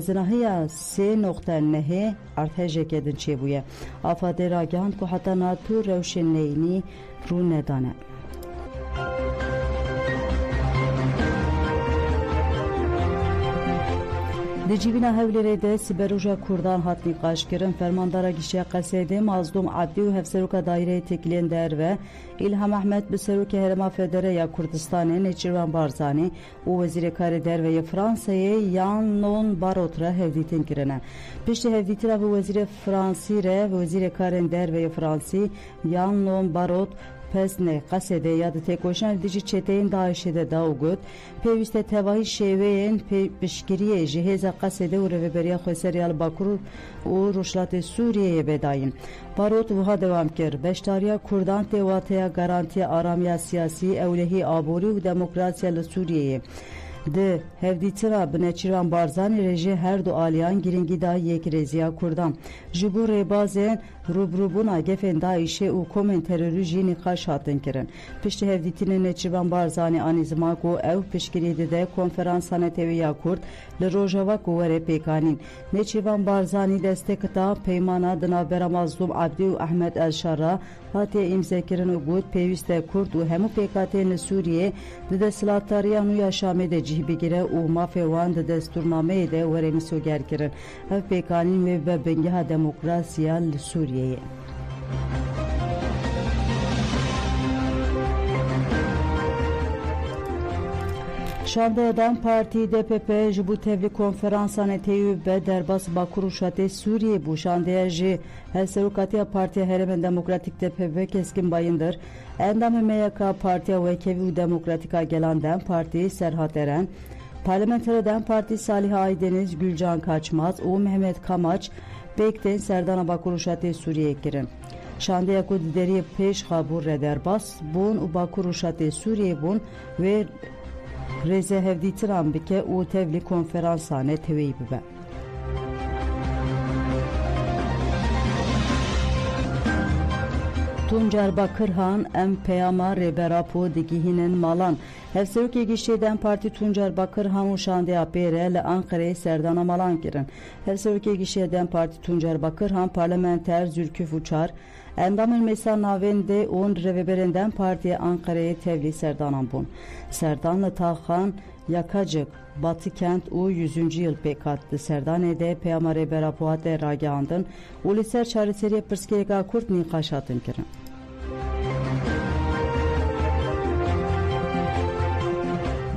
زنهیا 3.9 ارتش کدن چه بویه آفاده را گهاند که حتی ناتو روشنینی رو ندانه. دی جیبینا هولی ریده سبروجا کردان هات نقاش کرن فرماندارا گیشه قصیده مظلوم عبدی و هفسروک دایره تکلین در و ایلهام احمد بسروک هرما فدره یا کردستان نچیروان بارزانی و وزیر کار در و فرانسه یان نون باروت را هفدیتین کرنه. پشت هفدیتی را و وزیر فرانسی را و وزیر کار در و فرانسی یان نون باروت پس نه قصده یاد تکوشان دیجی چتین داعشده داو گود پیوسته تواهی شیوین پشگیری جهاز قصده و روبریا خویسریال باکور و روشلات سوریه بداین. باروت وها دوام کرد. بشتاریا کردان تواتیا گارانتی آرامی سیاسی اولهی آبوری و دموکراسی لسوریه. ده هفدیترا بنچیران بارزانی رژه هر دو آلیان گرینگی دا یک رزیا کردان. جبور ریبازین روبروبونا گفن دایشه و کومن تروریجی نقاش هاتن کرن. پشت هفدیتین نچیران بارزانی آنیزماک و او پشگیری ده کنفرانسان تیویا کرد لروژاوا کوره پیکانین. نچیران بارزانی دستکتا پیمانا دنابرا مظلوم عبدی و احمد الشارا هاتی امضا کرن و گود پیوست کرد و همو پیکاتین سوریه ده سلاتاریان و یاشامه ده جه بگیره و مافیوان ده دستورنامه ده وره مسوگر کرن. او پیکانین و بنگه دموکراسیا لسوریه. شاندادان پارتی DPP جبو تevli konferansane teyübe derbas Bakur uşatı Suriye bu şandaya ji Helserukatiya Partiya Heremen Demokratik DPP keskin bayındır. Endamı MYK Partiya Vekevi Demokratika gelen Parti Serhat Eren, Parlamenter Dem Parti Salih Aydeniz, Gülcan Kaçmaz, o Mehmet Kamaç, Bekten Serdana Bakur uşatı Suriye kirin. Şandaya ku dideri peş kabur rederbas bun u Bakur uşatı Suriye bun ve Reze hevditiran bike u tevli konferansane teveyi bibe. Tuncer Bakırhan em peyama reberapo digihinin malan. Hevseruki gişeden parti Tuncer Bakırhan uşande apere le Ankara Serdana malan kirin. Hevseruki gişeden parti Tuncer Bakırhan parlamenter Zülküf Uçar endamın mesela navende on reveberinden partiye Ankara'ya tevli Serdanan bun. Serdanlı Tağhan Yakacık Batı kent u 100. yıl pekattı. Serdane'de peyama reberapoate ragandın. Uliser çareseriye pırskega kurt nikaşatın kirin.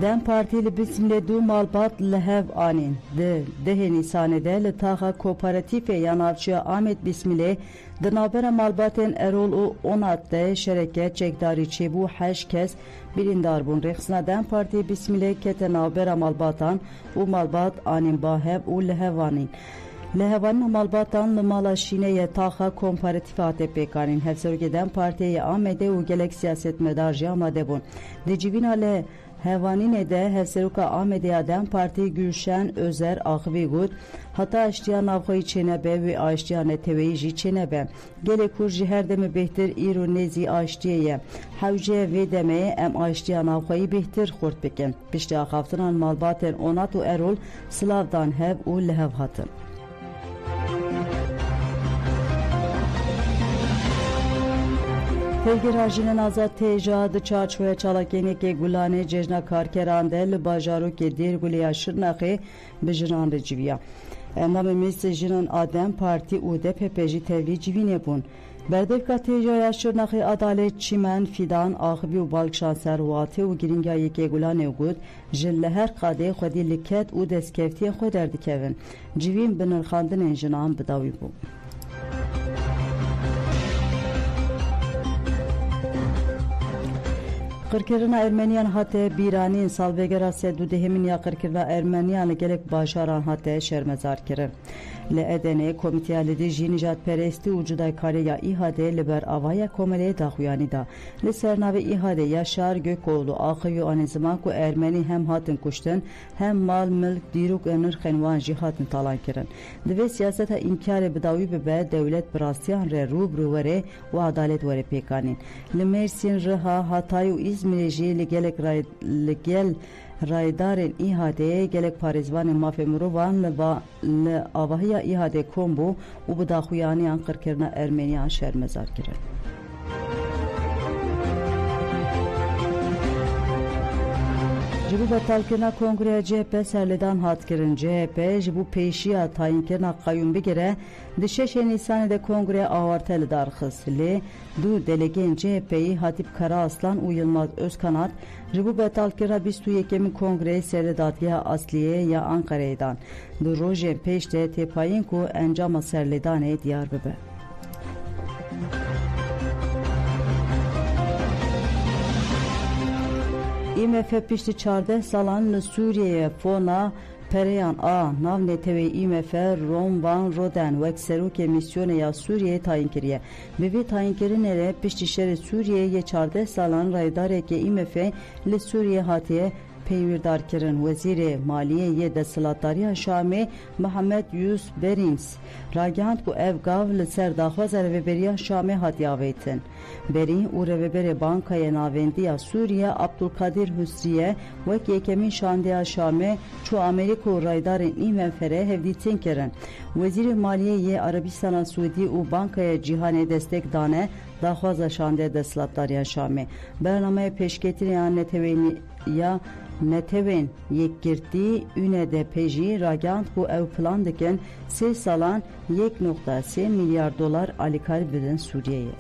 Dem partili bisimle du malbat lehev anin de deheni sanede le taha kooperatife yanavçıya Ahmet bismile dınabera malbaten erol u onatte şereket çekdari çebu heş kes birindar bun reksina dem parti bismile kete nabera malbatan u malbat anin bahev u lehev anin. Lehevanın malbatan malaşine yetaha komparatif ATP'nin hevsergeden partiye Ahmet'e u gelek siyaset medarcı amade bun. Decivina le Hevanine de Hevseruka Ahmediya Dem Parti Gülşen Özer Ağvi Gud Hata Aştiya Navxoyi Çenebe ve Aştiya Neteveyi Çenebe Gele Kurji her deme behtir İru Nezi Aştiyeye Havciye ve demeye em Aştiya Navxoyi behtir xort bekin Pişti axaftıran malbaten Onatu Erol Slavdan hev u lehev hatın. Telgirajinin azat tejadı çarçoya çalakeni ke gulane cejna karkerandel bajaru ke dirguliya şırnaqi bijiran reciviya. Endam mesajının Adem Parti UDPP'ji tevli civine bun. Berdevka tejaya şırnaqi adalet çimen fidan ağbi u balkşanser vate u giringayi ke gulane gud jille her qade xwedi liket u deskeftiye xwe derdikevin. Civin binirxandin enjinan bidawi bu. Qirkirina Ermeniyan hate biranin salvegera sedu dehemin ya qirkirina Ermeniyan gelek başaran hate şermezar kirin. Le edene komiteyalide jinijat peresti ucuday kare ya ihade liber avaya komele daxuyani da. Le sernavi ihade Yaşar Gökoğlu ağıyu anizmaku Ermeni hem hatın kuştun hem mal mülk diruk emir xenvan jihatın talan kirin. Dve siyaseta inkar bidawi be devlet brastiyan re rubru vere ve adalet vere pekanin. Le Mersin Rıha Hatay İzmir'e legel raydarên îhadê gelek parêzvanên mafê mirovan li avahiya îhadê kom bû û bi daxuyaniyan qirkirina Ermeniyan şermezar kirin. Ji bo betalkirina Kongreya CHP serlêdan hat kirin. CHP ji bo pêşiya tayînkirina qayûm bigire di 6 Nîsanê de Kongreya awarte li dar xist. Lê du delegeyên CHP'yî Hatip Karaaslan û Yılmaz Özkanat ji bo betalkirina 21. Kongreyê Serlêdadgeha Asliyê ya Ankarayê dan. Di rojên pêş de têpayîn ku encama serlêdanê diyar bibe. IMF piştî 14 salan li Sûriyeyê fona Pereyan a nav netewê IMF Rom Van Roden wek serokê misyonê ya Sûriyeyê tayin kiriye. Bi vê tayinkirinê re piştî şerê Sûriyeyê yê 14 salan raydarekê IMF li Sûriyeyê hatiye peyvîrdar kirin. Wezîrê Maliyeyê Desthilatdariya Şamê Mehmet Yus Berîns ragihand ku ev gav li ser daxwaza rêveberiya Şamê hatiye avêtin. Berî û rêveberê Bankaya Navendiya Sûriye Abdulkadir Hüsriye wek yekemîn şandeya Şamê çû Amerîka û raydarên IMF re hevdîtin kirin. Wezîrê Maliyeyê Arabistana Sûdî û Bankaya Cîhanê destek dane daxwaza şandeya Desthilatdariya Şamê. Bernameyê pêşketinê ya netewên yekgirtî ûnê pêjî ragihand ku ew plan dikin 3 salan 1.3 milyar dolar alîkar bidin Sûriyeyê.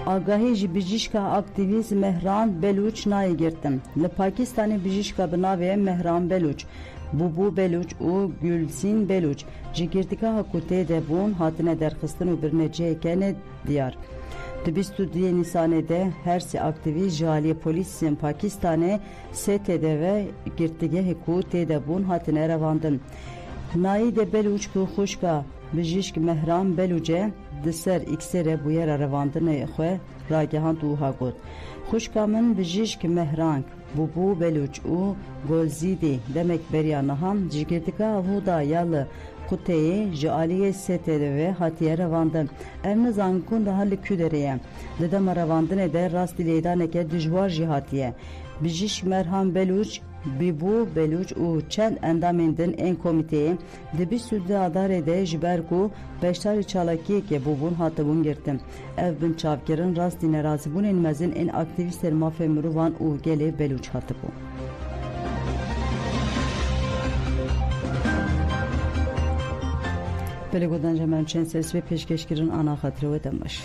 Agahî ji bijîşka aktivîst Mehran Belûç nayê girtin. Li Pakistanê bijîşka bi navê Mehran Belûç, Bubu Belûç û Gülsîn Belûç ji girtîgeha ku tê de bûn hatine derxistin û birneceyeke ne diyar. Di 22 Nîsanê de her sê aktivîst ji aliyê polîsên Pakistanê STD ve girtîgehê ku tê de bûn hatine revandin. Nayî de Belûç ku xuşka bijîşk Mehran Belûcê di ser X'ê re bûyera revandinê xwe ragihand û wiha got. Xuşka min bijîşk Mehran Bubu Belûç û Golzîdî demek beriya nihan ji girtîgeha Huda ya li Quteyê ji aliyê STD hatiye revandin. Ev nizan ku niha li kû derê ye. Li dema revandinê de rastî lêdaneke dijwar jî hatiye. Bijîşk Mehran Belûç, Bubu Belûç û çend endamên din ên komîteyê di 22 Adarê de ji ber ku beşdarî çalakiyekê bûbûn hatibûn girtin. Ev bin çavkirin rastî nerazîbûnên mezin ên aktivîstên mafê mirovan û gelê Belûç hatibûn. Pelê godan jemen çend serî pêşkêşkirin ana xatirê we demiş.